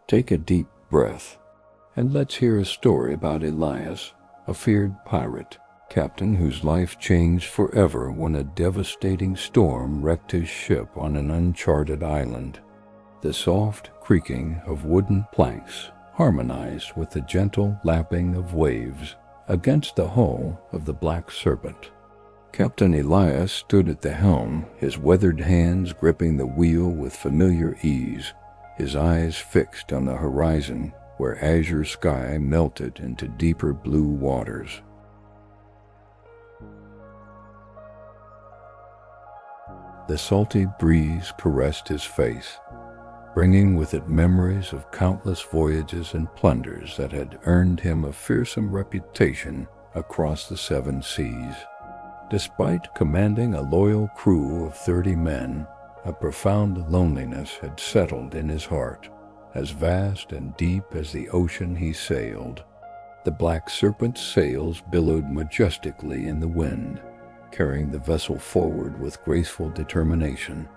Take a deep breath, and let's hear a story about Elias, a feared pirate, captain whose life changed forever when a devastating storm wrecked his ship on an uncharted island. The soft creaking of wooden planks harmonized with the gentle lapping of waves against the hull of the Black Serpent. Captain Elias stood at the helm, his weathered hands gripping the wheel with familiar ease, his eyes fixed on the horizon where azure sky melted into deeper blue waters. The salty breeze caressed his face, bringing with it memories of countless voyages and plunders that had earned him a fearsome reputation across the 7 seas. Despite commanding a loyal crew of 30 men, a profound loneliness had settled in his heart. As vast and deep as the ocean he sailed, the Black Serpent's sails billowed majestically in the wind, carrying the vessel forward with graceful determination.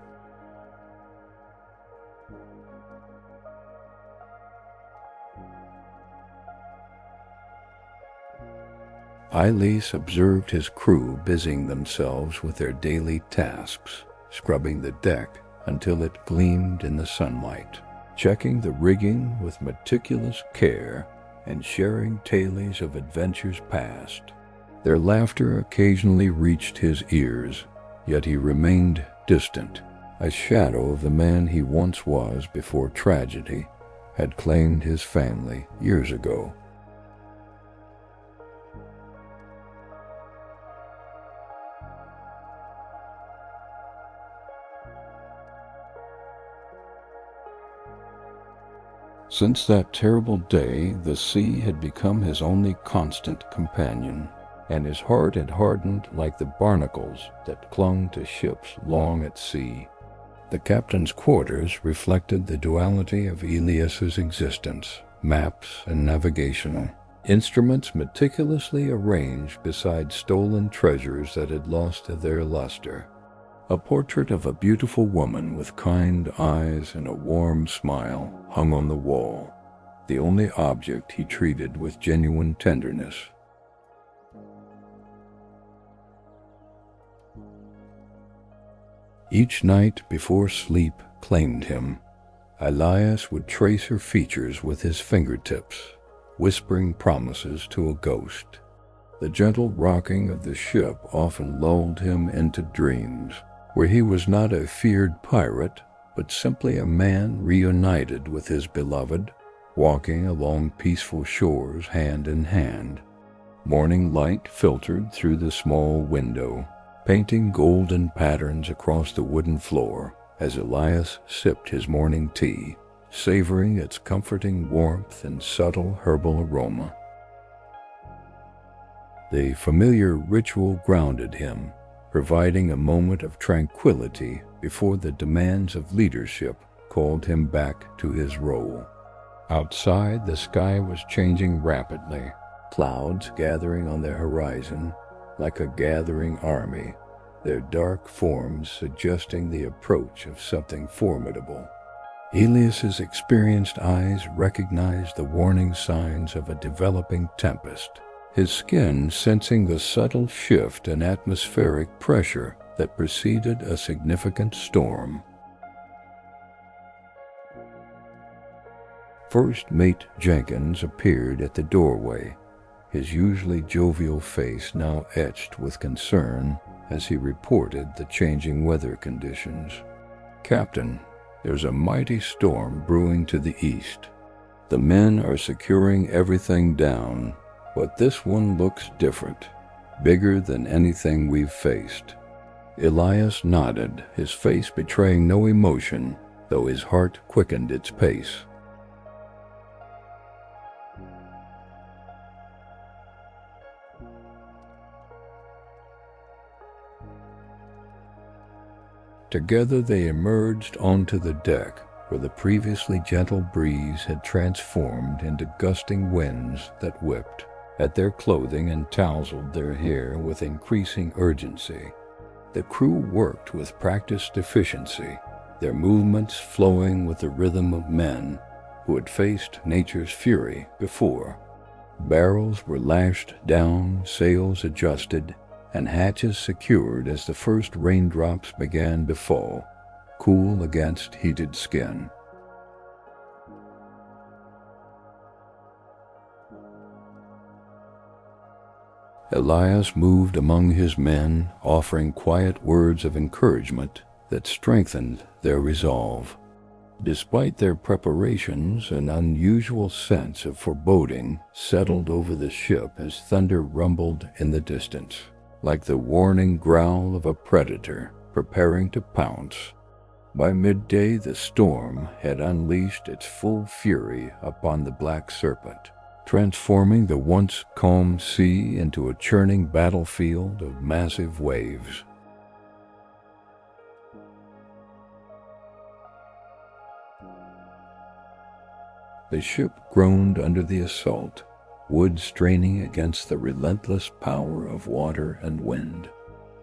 Elias observed his crew busying themselves with their daily tasks, scrubbing the deck until it gleamed in the sunlight, checking the rigging with meticulous care, and sharing tales of adventures past. Their laughter occasionally reached his ears, yet he remained distant, a shadow of the man he once was before tragedy had claimed his family years ago. Since that terrible day, the sea had become his only constant companion, and his heart had hardened like the barnacles that clung to ships long at sea. The captain's quarters reflected the duality of Elias's existence, maps and navigation, instruments meticulously arranged beside stolen treasures that had lost their luster. A portrait of a beautiful woman with kind eyes and a warm smile hung on the wall, the only object he treated with genuine tenderness. Each night before sleep claimed him, Elias would trace her features with his fingertips, whispering promises to a ghost. The gentle rocking of the ship often lulled him into dreams, where he was not a feared pirate, but simply a man reunited with his beloved, walking along peaceful shores hand in hand. Morning light filtered through the small window, painting golden patterns across the wooden floor as Elias sipped his morning tea, savoring its comforting warmth and subtle herbal aroma. The familiar ritual grounded him, providing a moment of tranquility before the demands of leadership called him back to his role. Outside, the sky was changing rapidly, clouds gathering on the horizon like a gathering army, their dark forms suggesting the approach of something formidable. Elias's experienced eyes recognized the warning signs of a developing tempest, his skin sensing the subtle shift in atmospheric pressure that preceded a significant storm. First Mate Jenkins appeared at the doorway, his usually jovial face now etched with concern as he reported the changing weather conditions. "Captain, there's a mighty storm brewing to the east. The men are securing everything down, but this one looks different, bigger than anything we've faced." Elias nodded, his face betraying no emotion, though his heart quickened its pace. Together they emerged onto the deck, where the previously gentle breeze had transformed into gusting winds that whipped at their clothing and tousled their hair with increasing urgency. The crew worked with practiced efficiency, their movements flowing with the rhythm of men, who had faced nature's fury before. Barrels were lashed down, sails adjusted, and hatches secured as the first raindrops began to fall, cool against heated skin. Elias moved among his men, offering quiet words of encouragement that strengthened their resolve. Despite their preparations, an unusual sense of foreboding settled over the ship as thunder rumbled in the distance, like the warning growl of a predator preparing to pounce. By midday, the storm had unleashed its full fury upon the Black Serpent, transforming the once calm sea into a churning battlefield of massive waves. The ship groaned under the assault, wood straining against the relentless power of water and wind.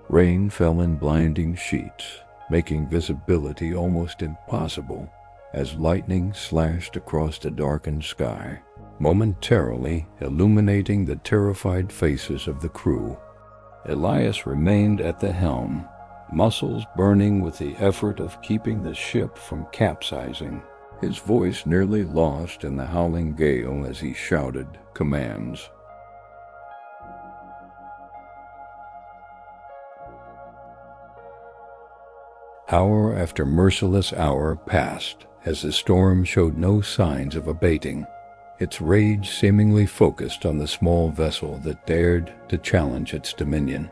Rain fell in blinding sheets, making visibility almost impossible as lightning slashed across the darkened sky, momentarily illuminating the terrified faces of the crew. Elias remained at the helm, muscles burning with the effort of keeping the ship from capsizing, his voice nearly lost in the howling gale as he shouted commands. Hour after merciless hour passed as the storm showed no signs of abating, its rage seemingly focused on the small vessel that dared to challenge its dominion.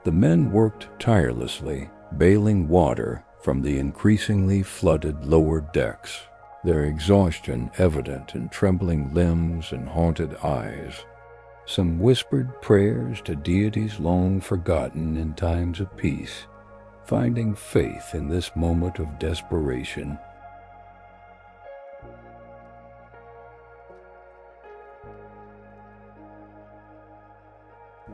The men worked tirelessly, bailing water from the increasingly flooded lower decks, their exhaustion evident in trembling limbs and haunted eyes. Some whispered prayers to deities long forgotten in times of peace, finding faith in this moment of desperation.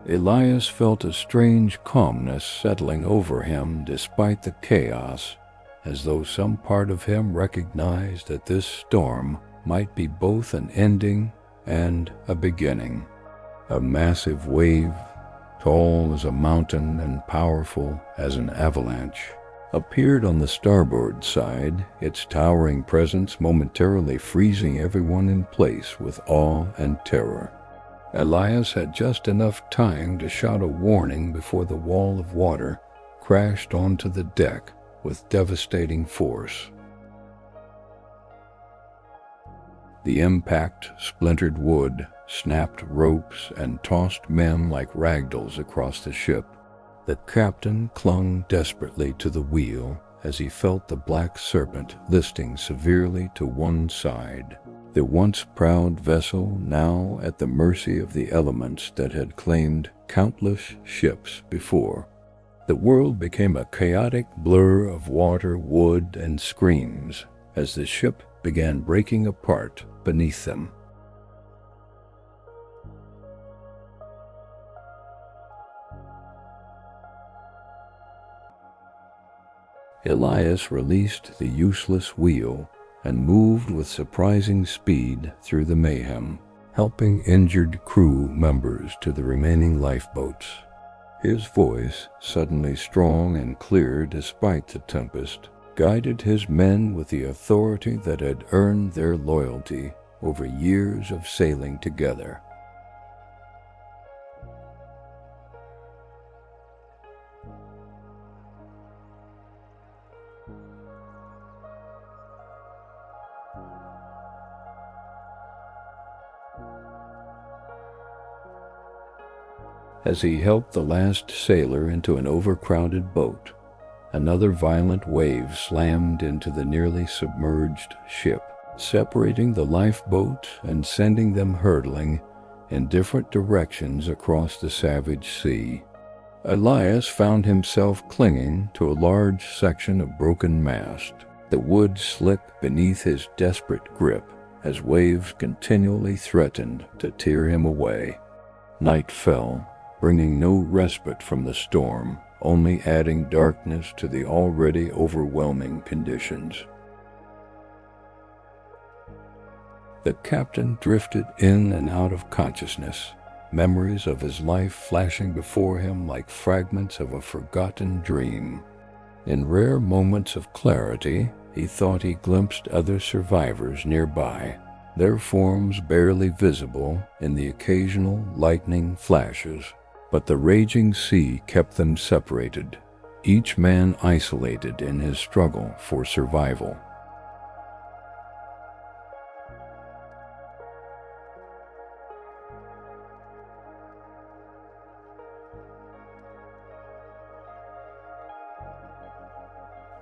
Elias felt a strange calmness settling over him despite the chaos, as though some part of him recognized that this storm might be both an ending and a beginning. A massive wave, tall as a mountain and powerful as an avalanche, appeared on the starboard side, its towering presence momentarily freezing everyone in place with awe and terror. Elias had just enough time to shout a warning before the wall of water crashed onto the deck with devastating force. The impact splintered wood, snapped ropes, and tossed men like ragdolls across the ship. The captain clung desperately to the wheel as he felt the Black Serpent listing severely to one side, the once proud vessel now at the mercy of the elements that had claimed countless ships before. The world became a chaotic blur of water, wood, and screams as the ship began breaking apart beneath them. Elias released the useless wheel and moved with surprising speed through the mayhem, helping injured crew members to the remaining lifeboats. His voice, suddenly strong and clear despite the tempest, guided his men with the authority that had earned their loyalty over years of sailing together. As he helped the last sailor into an overcrowded boat, another violent wave slammed into the nearly submerged ship, separating the lifeboat and sending them hurtling in different directions across the savage sea. Elias found himself clinging to a large section of broken mast, the wood slick beneath his desperate grip as waves continually threatened to tear him away. Night fell, bringing no respite from the storm, only adding darkness to the already overwhelming conditions. The captain drifted in and out of consciousness, memories of his life flashing before him like fragments of a forgotten dream. In rare moments of clarity, he thought he glimpsed other survivors nearby, their forms barely visible in the occasional lightning flashes. But the raging sea kept them separated, each man isolated in his struggle for survival.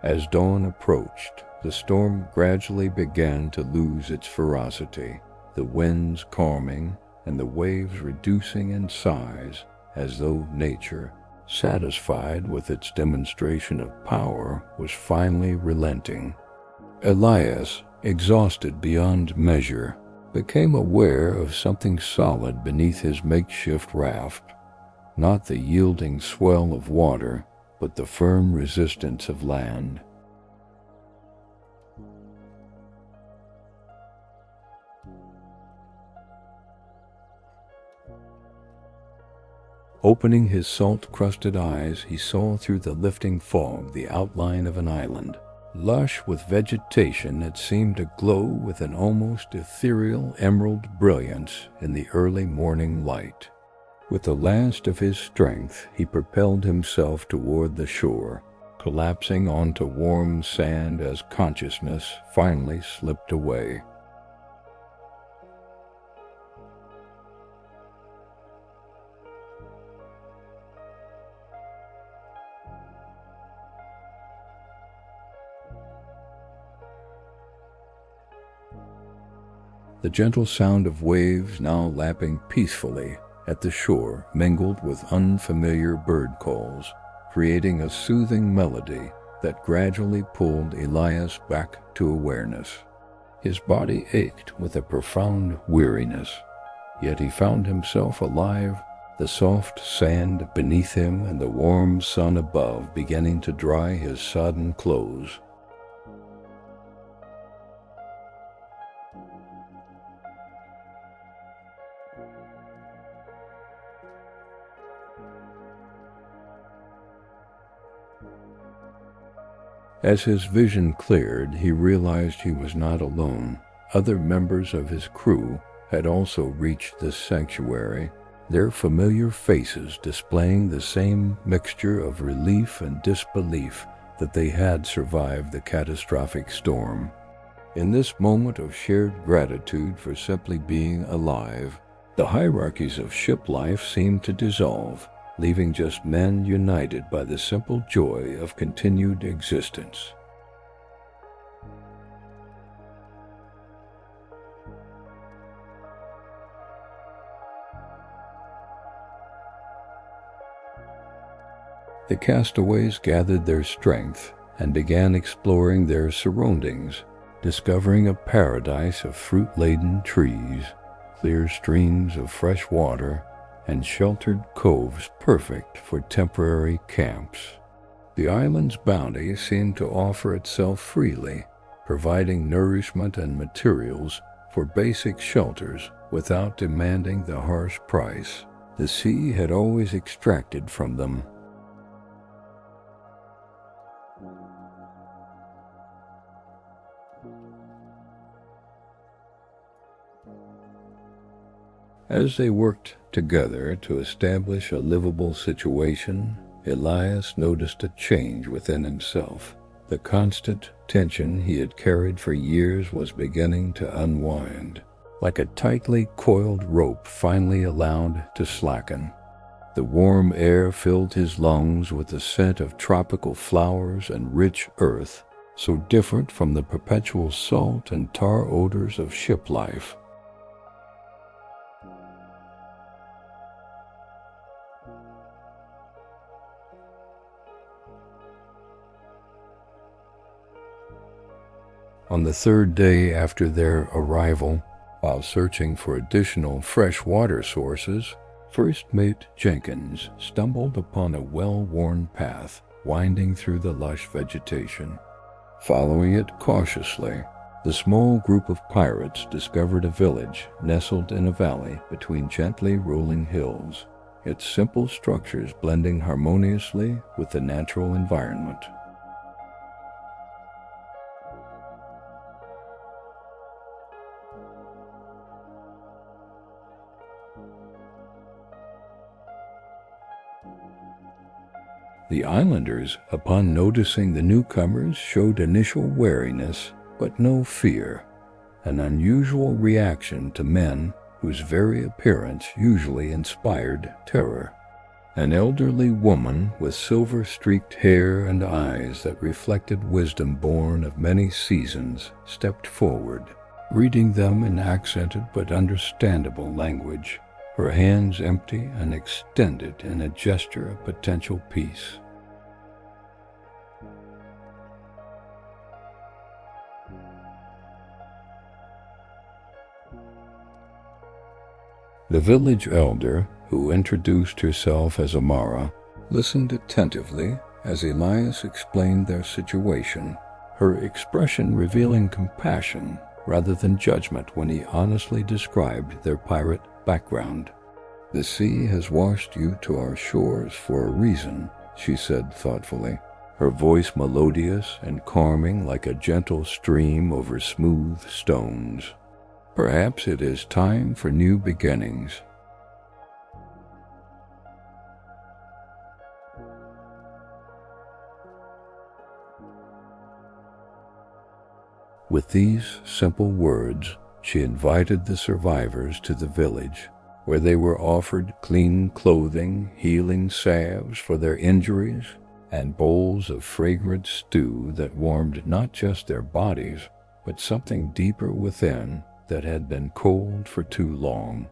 As dawn approached, the storm gradually began to lose its ferocity, the winds calming and the waves reducing in size, as though nature, satisfied with its demonstration of power, was finally relenting. Elias, exhausted beyond measure, became aware of something solid beneath his makeshift raft, not the yielding swell of water, but the firm resistance of land. Opening his salt-crusted eyes, he saw through the lifting fog the outline of an island. Lush with vegetation, it seemed to glow with an almost ethereal emerald brilliance in the early morning light. With the last of his strength, he propelled himself toward the shore, collapsing onto warm sand as consciousness finally slipped away. The gentle sound of waves now lapping peacefully at the shore mingled with unfamiliar bird calls, creating a soothing melody that gradually pulled Elias back to awareness. His body ached with a profound weariness, yet he found himself alive, the soft sand beneath him and the warm sun above beginning to dry his sodden clothes. As his vision cleared, he realized he was not alone. Other members of his crew had also reached this sanctuary, their familiar faces displaying the same mixture of relief and disbelief that they had survived the catastrophic storm. In this moment of shared gratitude for simply being alive, the hierarchies of ship life seemed to dissolve, leaving just men united by the simple joy of continued existence. The castaways gathered their strength and began exploring their surroundings, discovering a paradise of fruit-laden trees, clear streams of fresh water, and sheltered coves perfect for temporary camps. The island's bounty seemed to offer itself freely, providing nourishment and materials for basic shelters without demanding the harsh price the sea had always extracted from them. As they worked together to establish a livable situation, Elias noticed a change within himself. The constant tension he had carried for years was beginning to unwind, like a tightly coiled rope finally allowed to slacken. The warm air filled his lungs with the scent of tropical flowers and rich earth, so different from the perpetual salt and tar odors of ship life. On the third day after their arrival, while searching for additional fresh water sources, First Mate Jenkins stumbled upon a well-worn path winding through the lush vegetation. Following it cautiously, The small group of pirates discovered a village nestled in a valley between gently rolling hills, its simple structures blending harmoniously with the natural environment. The islanders, upon noticing the newcomers, showed initial wariness, but no fear, an unusual reaction to men whose very appearance usually inspired terror. An elderly woman with silver-streaked hair and eyes that reflected wisdom born of many seasons stepped forward, reading them in accented but understandable language, her hands empty and extended in a gesture of potential peace. The village elder, who introduced herself as Amara, listened attentively as Elias explained their situation, her expression revealing compassion rather than judgment when he honestly described their pirate background. "The sea has washed you to our shores for a reason," she said thoughtfully, her voice melodious and calming like a gentle stream over smooth stones. "Perhaps it is time for new beginnings." With these simple words, she invited the survivors to the village, where they were offered clean clothing, healing salves for their injuries, and bowls of fragrant stew that warmed not just their bodies, but something deeper within that had been cold for too long.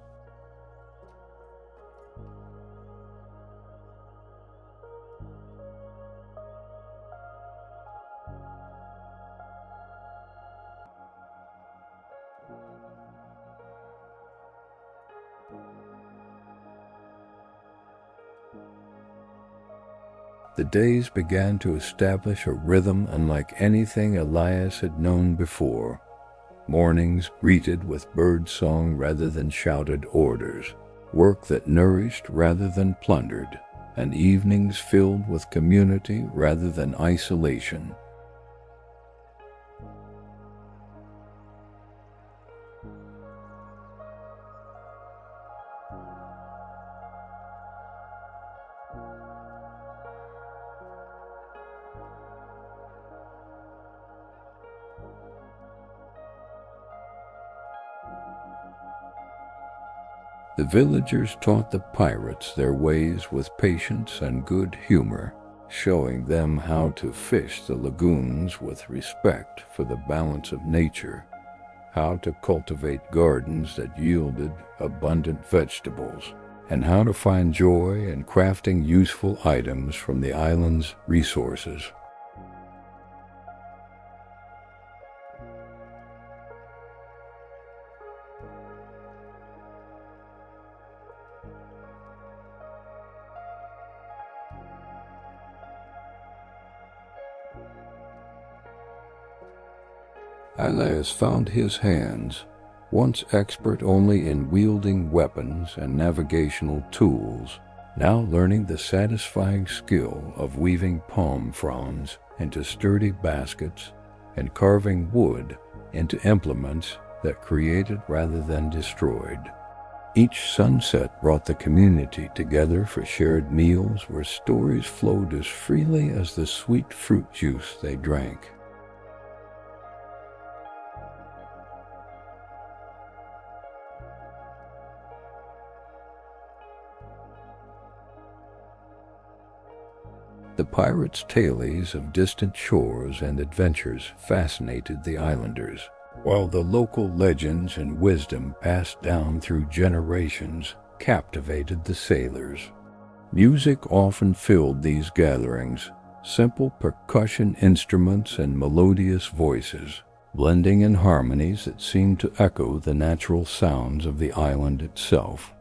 The days began to establish a rhythm unlike anything Elias had known before. Mornings greeted with bird song rather than shouted orders, work that nourished rather than plundered, and evenings filled with community rather than isolation. The villagers taught the pirates their ways with patience and good humor, showing them how to fish the lagoons with respect for the balance of nature, how to cultivate gardens that yielded abundant vegetables, and how to find joy in crafting useful items from the island's resources. Elias found his hands, once expert only in wielding weapons and navigational tools, now learning the satisfying skill of weaving palm fronds into sturdy baskets and carving wood into implements that created rather than destroyed. Each sunset brought the community together for shared meals where stories flowed as freely as the sweet fruit juice they drank. The pirates' tales of distant shores and adventures fascinated the islanders, while the local legends and wisdom passed down through generations captivated the sailors. Music often filled these gatherings, simple percussion instruments and melodious voices, blending in harmonies that seemed to echo the natural sounds of the island itself.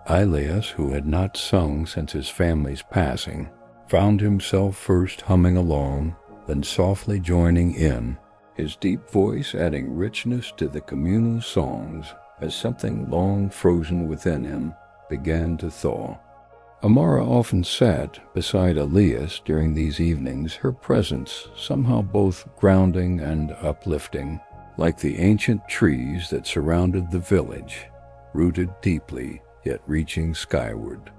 Elias, who had not sung since his family's passing, found himself first humming along, then softly joining in, his deep voice adding richness to the communal songs as something long frozen within him began to thaw. Amara often sat beside Elias during these evenings, her presence somehow both grounding and uplifting, like the ancient trees that surrounded the village, rooted deeply yet reaching skyward.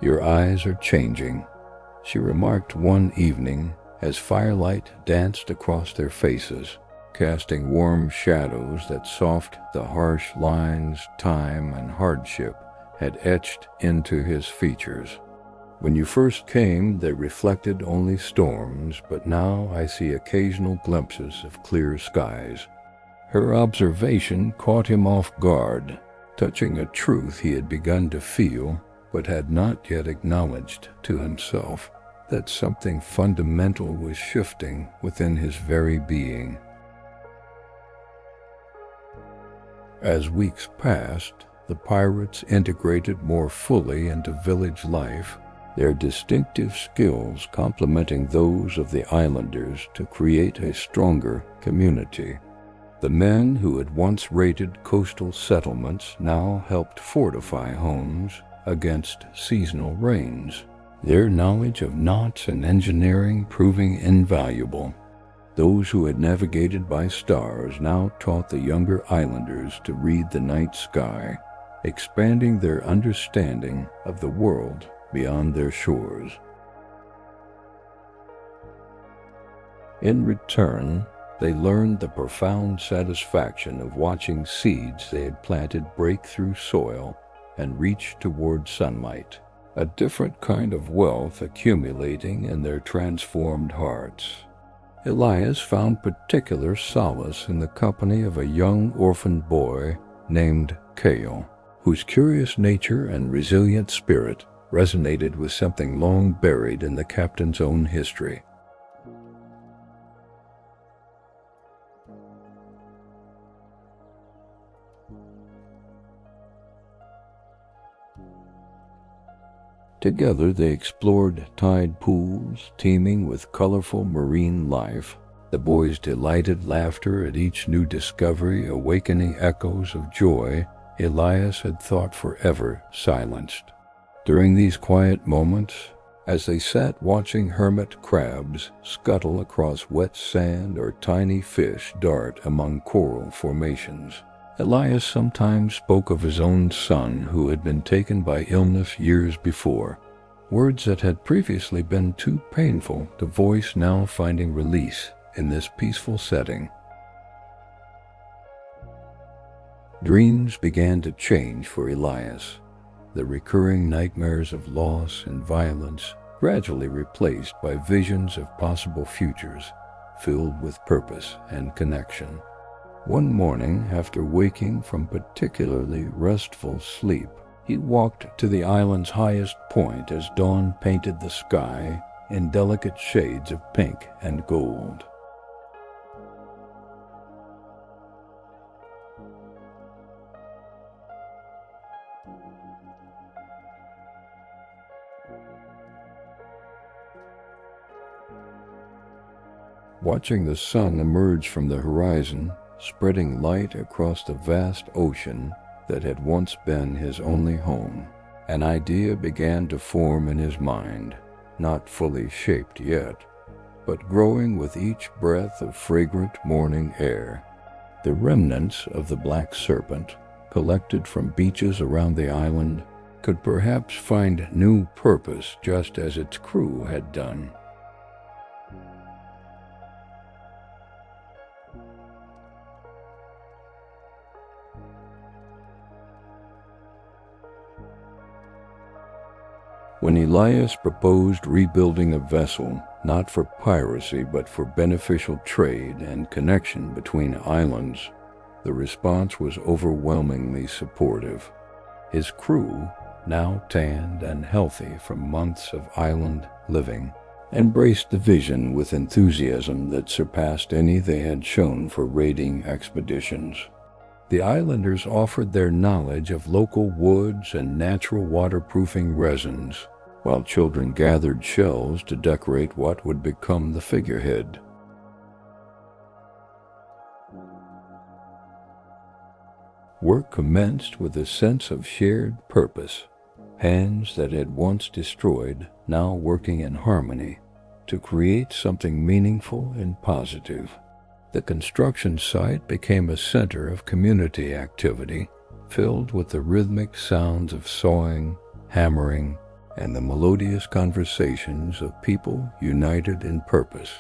"Your eyes are changing," she remarked one evening as firelight danced across their faces, casting warm shadows that softened the harsh lines time and hardship had etched into his features. "When you first came, they reflected only storms, but now I see occasional glimpses of clear skies." Her observation caught him off guard, touching a truth he had begun to feel but had not yet acknowledged to himself, that something fundamental was shifting within his very being. As weeks passed, the pirates integrated more fully into village life, their distinctive skills complementing those of the islanders to create a stronger community. The men who had once raided coastal settlements now helped fortify homes against seasonal rains, their knowledge of knots and engineering proving invaluable. Those who had navigated by stars now taught the younger islanders to read the night sky, expanding their understanding of the world beyond their shores. In return, they learned the profound satisfaction of watching seeds they had planted break through soil and reach toward sunlight, a different kind of wealth accumulating in their transformed hearts. Elias found particular solace in the company of a young orphan boy named Kale, whose curious nature and resilient spirit resonated with something long buried in the captain's own history. Together they explored tide pools teeming with colorful marine life, the boys' delighted laughter at each new discovery awakening echoes of joy Elias had thought forever silenced. During these quiet moments, as they sat watching hermit crabs scuttle across wet sand or tiny fish dart among coral formations, Elias sometimes spoke of his own son who had been taken by illness years before, words that had previously been too painful to voice now finding release in this peaceful setting. Dreams began to change for Elias, the recurring nightmares of loss and violence gradually replaced by visions of possible futures filled with purpose and connection. One morning, after waking from particularly restful sleep, he walked to the island's highest point as dawn painted the sky in delicate shades of pink and gold. Watching the sun emerge from the horizon, spreading light across the vast ocean that had once been his only home, an idea began to form in his mind, not fully shaped yet, but growing with each breath of fragrant morning air. The remnants of the Black Serpent, collected from beaches around the island, could perhaps find new purpose just as its crew had done. When Elias proposed rebuilding a vessel, not for piracy but for beneficial trade and connection between islands, the response was overwhelmingly supportive. His crew, now tanned and healthy from months of island living, embraced the vision with enthusiasm that surpassed any they had shown for raiding expeditions. The islanders offered their knowledge of local woods and natural waterproofing resins, while children gathered shells to decorate what would become the figurehead. Work commenced with a sense of shared purpose, hands that had once destroyed now working in harmony to create something meaningful and positive. The construction site became a center of community activity, filled with the rhythmic sounds of sawing, hammering, and the melodious conversations of people united in purpose.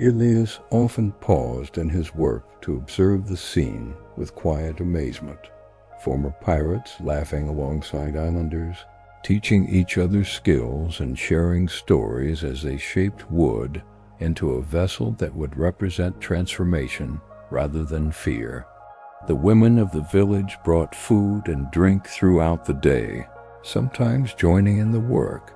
Elias often paused in his work to observe the scene with quiet amazement. Former pirates laughing alongside islanders, teaching each other skills and sharing stories as they shaped wood into a vessel that would represent transformation rather than fear. The women of the village brought food and drink throughout the day, sometimes joining in the work,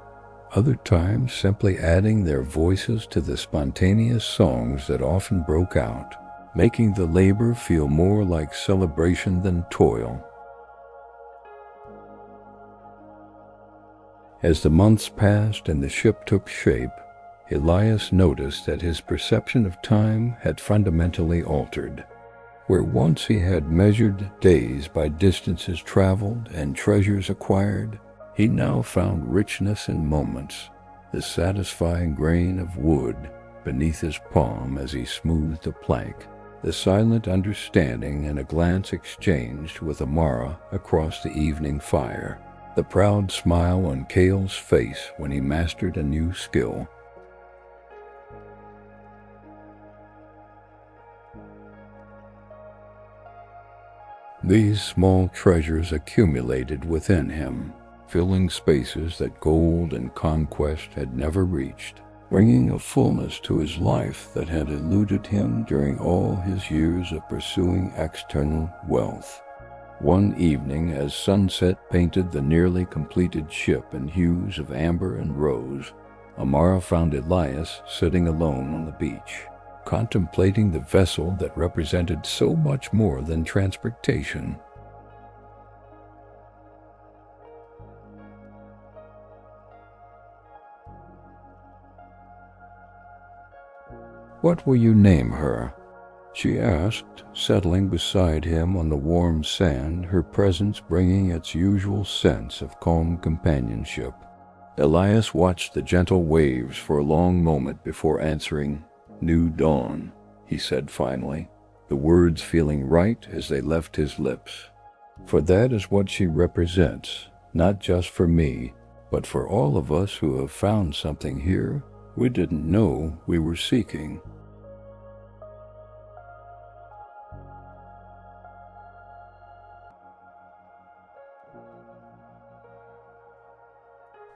other times simply adding their voices to the spontaneous songs that often broke out, making the labor feel more like celebration than toil. As the months passed and the ship took shape, Elias noticed that his perception of time had fundamentally altered. Where once he had measured days by distances traveled and treasures acquired, he now found richness in moments, the satisfying grain of wood beneath his palm as he smoothed a plank, the silent understanding and a glance exchanged with Amara across the evening fire, the proud smile on Kale's face when he mastered a new skill. These small treasures accumulated within him, filling spaces that gold and conquest had never reached, bringing a fullness to his life that had eluded him during all his years of pursuing external wealth. One evening, as sunset painted the nearly completed ship in hues of amber and rose, Amara found Elias sitting alone on the beach, contemplating the vessel that represented so much more than transportation. "What will you name her?" she asked, settling beside him on the warm sand, her presence bringing its usual sense of calm companionship. Elias watched the gentle waves for a long moment before answering, "New Dawn," he said finally, the words feeling right as they left his lips. "For that is what she represents, not just for me, but for all of us who have found something here we didn't know we were seeking."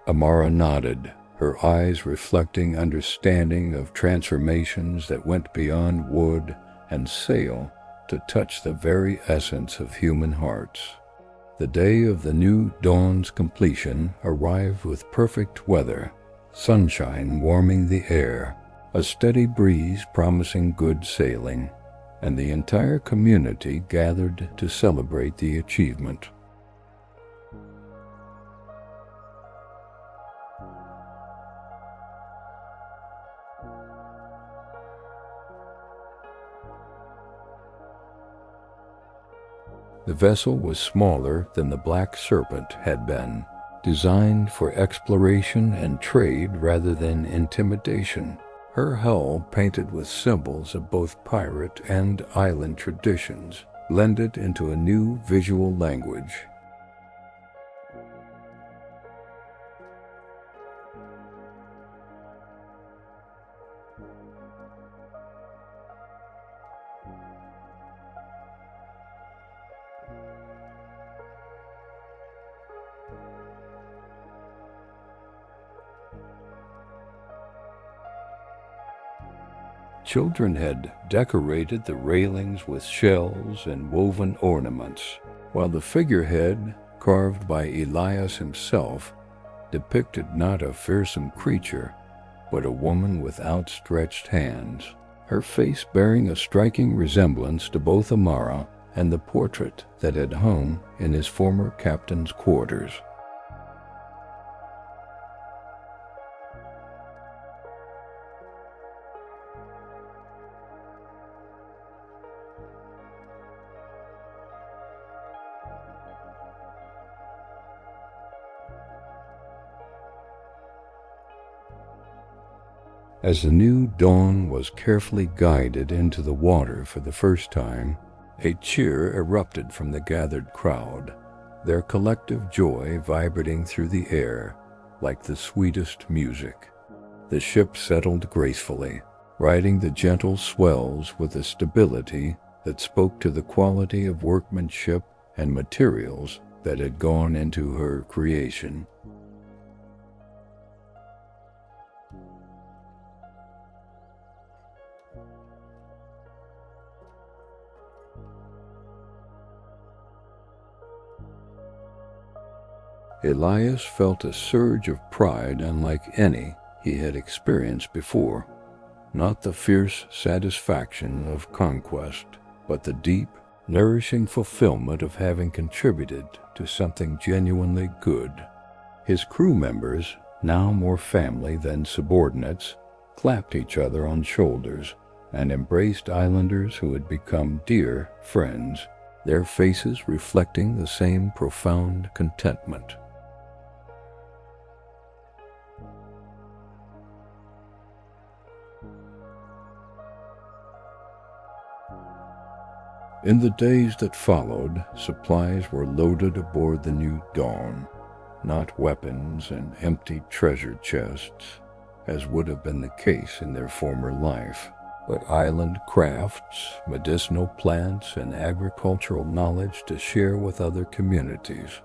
Amara nodded, her eyes reflecting understanding of transformations that went beyond wood and sail to touch the very essence of human hearts. The day of the new dawn's completion arrived with perfect weather, sunshine warming the air, a steady breeze promising good sailing, and the entire community gathered to celebrate the achievement. The vessel was smaller than the Black Serpent had been, designed for exploration and trade rather than intimidation. Her hull, painted with symbols of both pirate and island traditions, blended into a new visual language. Children had decorated the railings with shells and woven ornaments, while the figurehead, carved by Elias himself, depicted not a fearsome creature, but a woman with outstretched hands, her face bearing a striking resemblance to both Amara and the portrait that had hung in his former captain's quarters. As the new dawn was carefully guided into the water for the first time, a cheer erupted from the gathered crowd, their collective joy vibrating through the air like the sweetest music. The ship settled gracefully, riding the gentle swells with a stability that spoke to the quality of workmanship and materials that had gone into her creation. Elias felt a surge of pride unlike any he had experienced before, not the fierce satisfaction of conquest, but the deep, nourishing fulfillment of having contributed to something genuinely good. His crew members, now more family than subordinates, clapped each other on shoulders and embraced islanders who had become dear friends, their faces reflecting the same profound contentment. In the days that followed, supplies were loaded aboard the new Dawn, not weapons and empty treasure chests, as would have been the case in their former life, but island crafts, medicinal plants, and agricultural knowledge to share with other communities.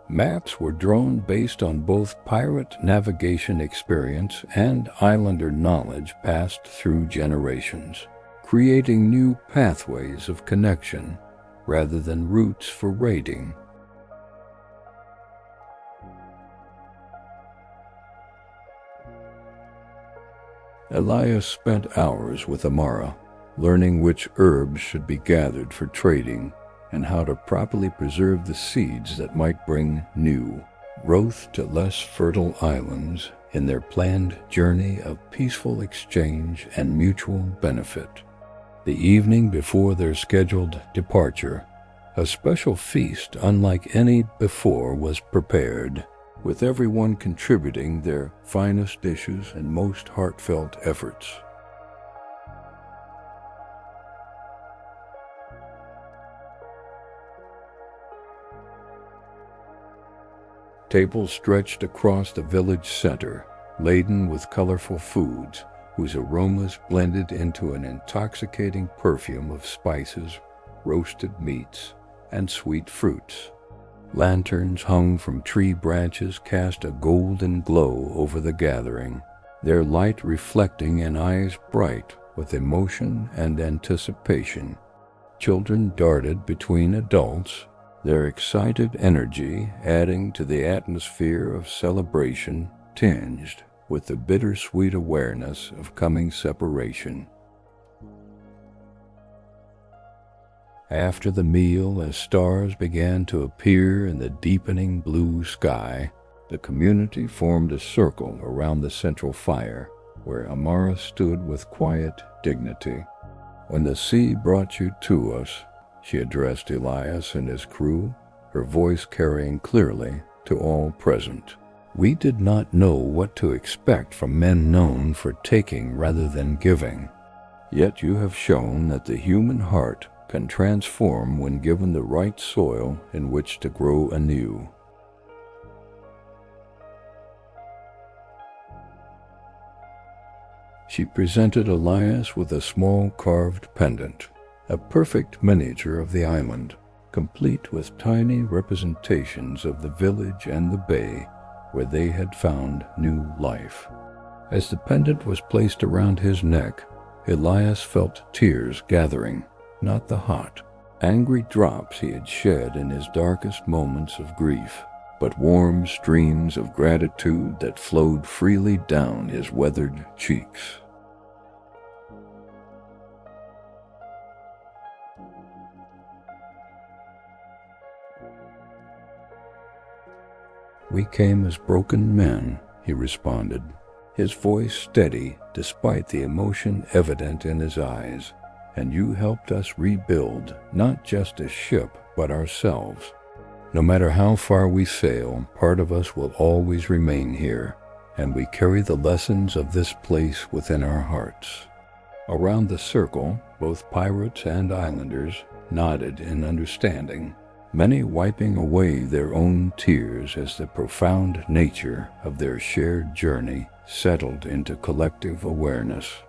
Maps were drawn based on both pirate navigation experience and islander knowledge passed through generations, creating new pathways of connection rather than routes for raiding. Elias spent hours with Amara, learning which herbs should be gathered for trading and how to properly preserve the seeds that might bring new growth to less fertile islands in their planned journey of peaceful exchange and mutual benefit. The evening before their scheduled departure, a special feast unlike any before was prepared, with everyone contributing their finest dishes and most heartfelt efforts. Tables stretched across the village center, laden with colorful foods, whose aromas blended into an intoxicating perfume of spices, roasted meats, and sweet fruits. Lanterns hung from tree branches cast a golden glow over the gathering, their light reflecting in eyes bright with emotion and anticipation. Children darted between adults, their excited energy adding to the atmosphere of celebration tinged with the bittersweet awareness of coming separation. After the meal, as stars began to appear in the deepening blue sky, the community formed a circle around the central fire, where Amara stood with quiet dignity. "When the sea brought you to us," she addressed Elias and his crew, her voice carrying clearly to all present, "we did not know what to expect from men known for taking rather than giving. Yet you have shown that the human heart can transform when given the right soil in which to grow anew." She presented Elias with a small carved pendant, a perfect miniature of the island, complete with tiny representations of the village and the bay where they had found new life. As the pendant was placed around his neck, Elias felt tears gathering, not the hot, angry drops he had shed in his darkest moments of grief, but warm streams of gratitude that flowed freely down his weathered cheeks. "We came as broken men," he responded, his voice steady despite the emotion evident in his eyes, "and you helped us rebuild not just a ship but ourselves. No matter how far we sail, part of us will always remain here, and we carry the lessons of this place within our hearts." Around the circle, both pirates and islanders nodded in understanding, many wiping away their own tears as the profound nature of their shared journey settled into collective awareness.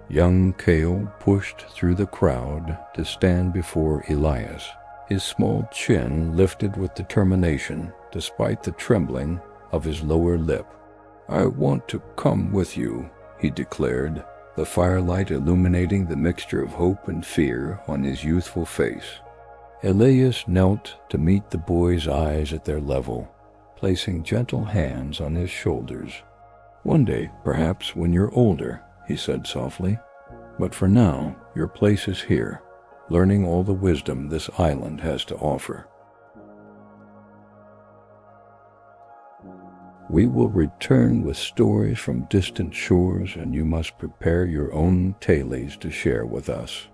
Young Kale pushed through the crowd to stand before Elias, his small chin lifted with determination despite the trembling of his lower lip. "I want to come with you," he declared, the firelight illuminating the mixture of hope and fear on his youthful face. Elias knelt to meet the boy's eyes at their level, placing gentle hands on his shoulders. "One day, perhaps, when you're older," he said softly, "but for now, your place is here, learning all the wisdom this island has to offer. We will return with stories from distant shores, and you must prepare your own tales to share with us."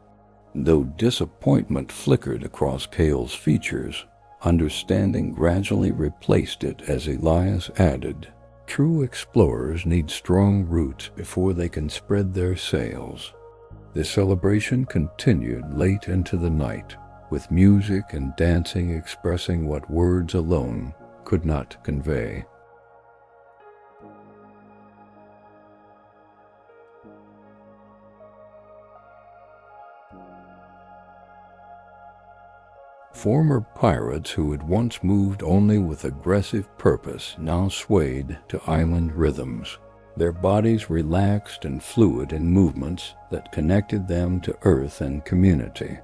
Though disappointment flickered across Kale's features, understanding gradually replaced it as Elias added, "True explorers need strong roots before they can spread their sails." The celebration continued late into the night, with music and dancing expressing what words alone could not convey. Former pirates who had once moved only with aggressive purpose now swayed to island rhythms, their bodies relaxed and fluid in movements that connected them to earth and community.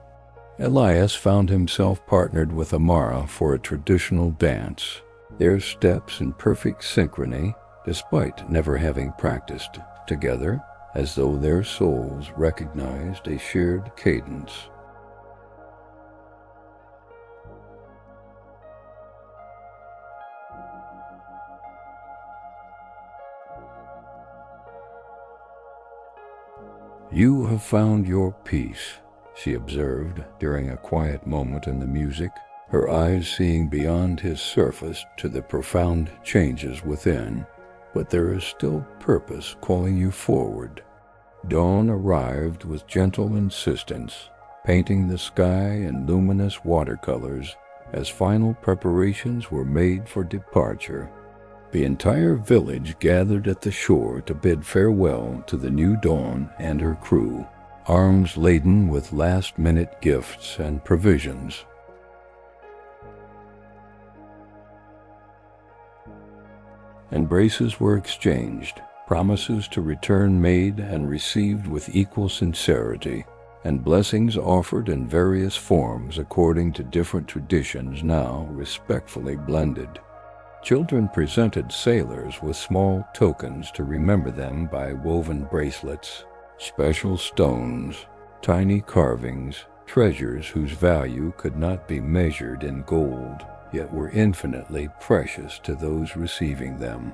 Elias found himself partnered with Amara for a traditional dance, their steps in perfect synchrony despite never having practiced together, as though their souls recognized a shared cadence. "You have found your peace," she observed during a quiet moment in the music, her eyes seeing beyond his surface to the profound changes within. "But there is still purpose calling you forward." Dawn arrived with gentle insistence, painting the sky in luminous watercolors as final preparations were made for departure. The entire village gathered at the shore to bid farewell to the new Dawn and her crew, arms laden with last-minute gifts and provisions. Embraces were exchanged, promises to return made and received with equal sincerity, and blessings offered in various forms according to different traditions now respectfully blended. Children presented sailors with small tokens to remember them by woven bracelets, special stones, tiny carvings, treasures whose value could not be measured in gold, yet were infinitely precious to those receiving them.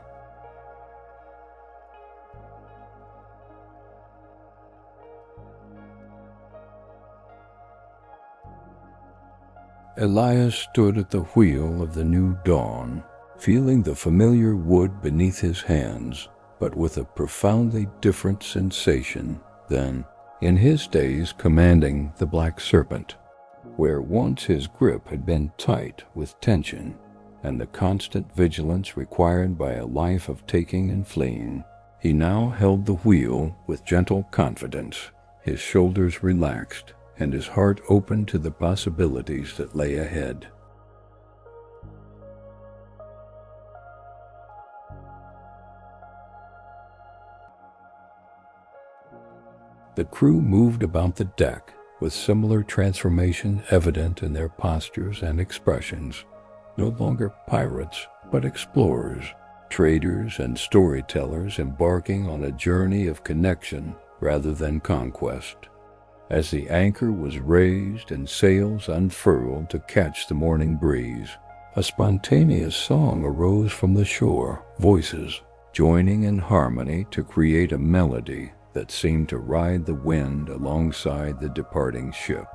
Elias stood at the wheel of the new Dawn, feeling the familiar wood beneath his hands, but with a profoundly different sensation than, in his days, commanding the Black Serpent, where once his grip had been tight with tension and the constant vigilance required by a life of taking and fleeing. He now held the wheel with gentle confidence, his shoulders relaxed and his heart open to the possibilities that lay ahead. The crew moved about the deck, with similar transformation evident in their postures and expressions. No longer pirates, but explorers, traders and storytellers embarking on a journey of connection rather than conquest. As the anchor was raised and sails unfurled to catch the morning breeze, a spontaneous song arose from the shore, voices joining in harmony to create a melody that seemed to ride the wind alongside the departing ship.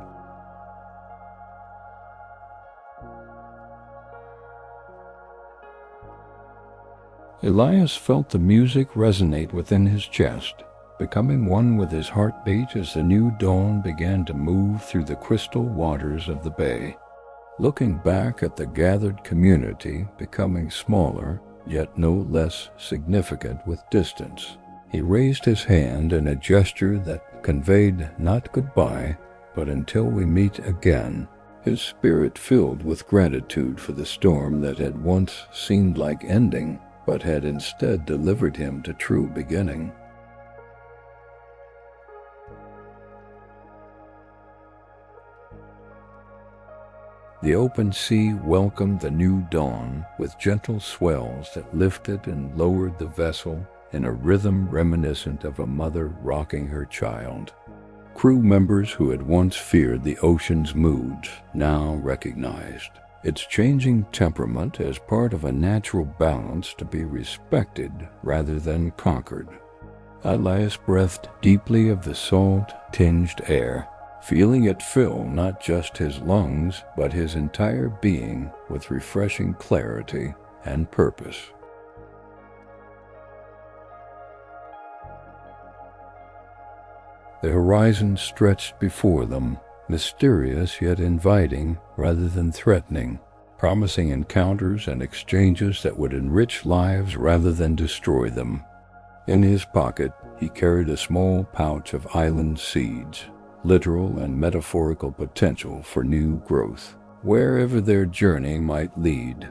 Elias felt the music resonate within his chest, becoming one with his heartbeat as the new dawn began to move through the crystal waters of the bay. Looking back at the gathered community becoming smaller, yet no less significant with distance, he raised his hand in a gesture that conveyed not goodbye, but until we meet again, his spirit filled with gratitude for the storm that had once seemed like ending, but had instead delivered him to true beginning. The open sea welcomed the new dawn with gentle swells that lifted and lowered the vessel in a rhythm reminiscent of a mother rocking her child. Crew members who had once feared the ocean's moods now recognized its changing temperament as part of a natural balance to be respected rather than conquered. Elias breathed deeply of the salt-tinged air, feeling it fill not just his lungs, but his entire being with refreshing clarity and purpose. The horizon stretched before them, mysterious yet inviting rather than threatening, promising encounters and exchanges that would enrich lives rather than destroy them. In his pocket, he carried a small pouch of island seeds, literal and metaphorical potential for new growth, wherever their journey might lead.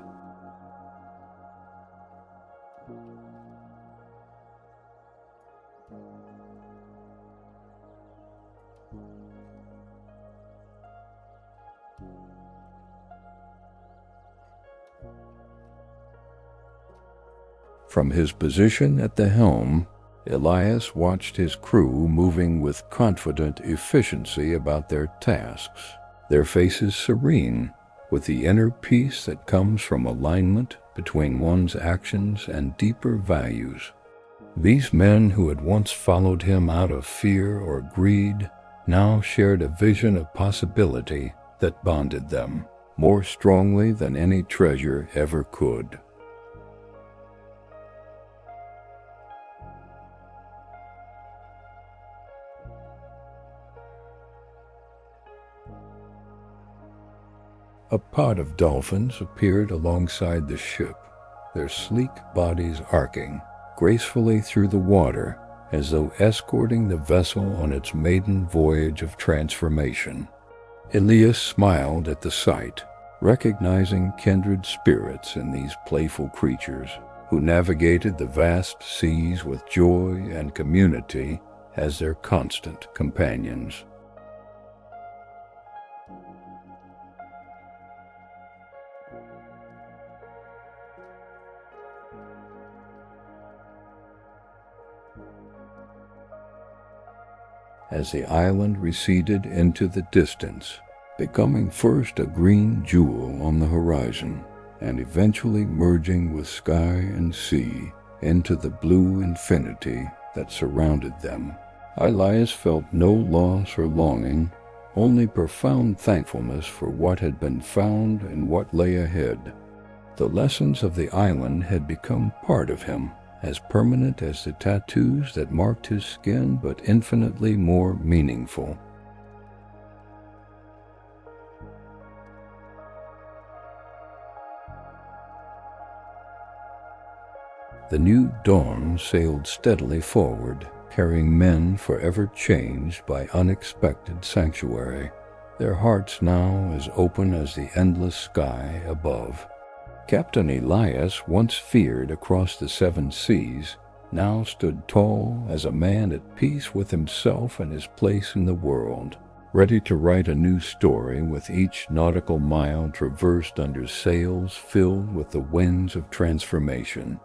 From his position at the helm, Elias watched his crew moving with confident efficiency about their tasks, their faces serene, with the inner peace that comes from alignment between one's actions and deeper values. These men who had once followed him out of fear or greed now shared a vision of possibility that bonded them more strongly than any treasure ever could. A pod of dolphins appeared alongside the ship, their sleek bodies arcing gracefully through the water as though escorting the vessel on its maiden voyage of transformation. Elias smiled at the sight, recognizing kindred spirits in these playful creatures who navigated the vast seas with joy and community as their constant companions. As the island receded into the distance, becoming first a green jewel on the horizon, and eventually merging with sky and sea into the blue infinity that surrounded them, Elias felt no loss or longing, only profound thankfulness for what had been found and what lay ahead. The lessons of the island had become part of him, as permanent as the tattoos that marked his skin, but infinitely more meaningful. The new dawn sailed steadily forward, carrying men forever changed by unexpected sanctuary, their hearts now as open as the endless sky above. Captain Elias, once feared across the 7 seas, now stood tall as a man at peace with himself and his place in the world, ready to write a new story with each nautical mile traversed under sails filled with the winds of transformation.